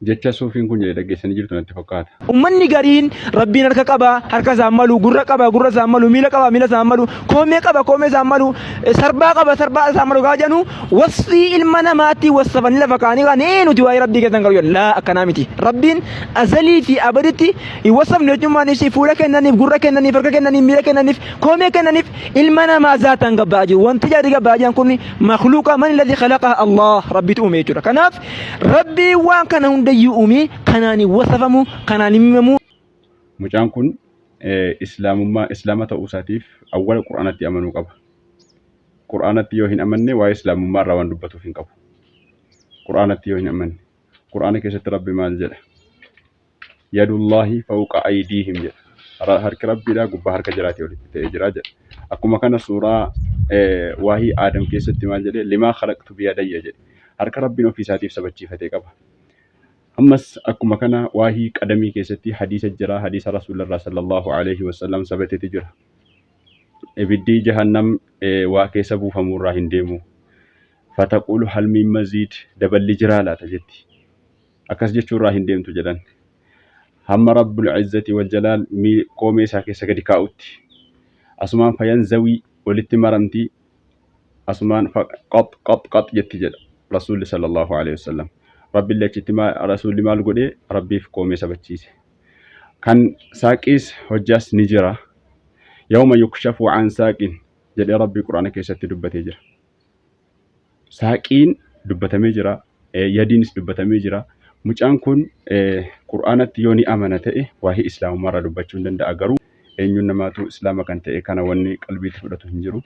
jecha suufiin kun jedhe dhaggeessanii jirtu natti fakkaata. Ummanni gariin rabbiin harka qaba, harka isaan malu, gurra qaba, gurra isaan malu, miila qaba, miila isaan malu, koomee qaba, koomee isaan malu, sarbaa qaba, sarbaa isaan malu gaa jedhanu wasfii ilma namaatti wasfanii lafa kaanii kan nuti waa'ee rabbii keessan qabu jedhu laa akkanaa miti. Rabbiin azalii fi abaditti hin wasfamne jechuun ishee fuula kennaniif, gurra kennaniif, harka kennaniif, miila kennaniif, koomee kennaniif ilma namaa zaataan gabbaa jiru. Wanti jaadi gabbaa jiran kun makhluuqa man alladhi khalaqa Allah rabbitu uume jechuudha. Kanaaf rabbii waan kana hundayyuu uume kanaan wasafamu kanaan himamu. Mucaan kun islaama ta'uu isaatiif awwala quraanatti amanuu qaba. Quraanatti yoo hin amanne waa'ee islaamummaa irraa waan dubbatuuf hin qabu. Quraanatti yoo hin amanne quraana keessatti rabbi maal jedha? Yadullahi fawqa aydiihim jedha. Harki rabbiidhaa gubbaa harka jiraatii olitti ta'ee jira jedha. Akkuma kana suuraa waahii Aadam keessatti maal jedhee limaa khalaqtu biyadayya jedhe. Harka rabbiin ofii isaatiif sabachiifatee qaba. Ammas akkuma kana waahii qadamii keessatti hadiisa jira. Hadiisa Rasuulillah sallallahu alaihi wasallam sabateeti jira. Ibiddi jahannam waa keessa buufamurraa hin deemu. Fataqulu hal min maziid daballi jiraa laata jetti. Akkas jechuurraa hin deemtu jedhan. Hamma Rabbul Izzati wal Jalaal qoomee isaa keessa gadi kaa'utti. Asumaan fayanzawii walitti maramtii. Asumaan qat jetti jedha Rasuulli sallallahu alaihi wasallam. Rabbi achitti Rasuulli maal godhee rabbiif qoomee sabachiise. Kan saaqiis hojjaas ni jira. Yawma yukshafu an saaqin jedhee Rabbi Quraana keessatti dubbatee jira. Saaqiin dubbatamee jira. Yadiinis dubbatamee jira. Mucaan kun Quraanatti yoo ni amana ta'e waa'ee islaamummaa irraa dubbachuu hin danda'a. Garuu eenyuun namaatu islaama kan ta'e kana wanni qalbiitti fudhatu hin jiru.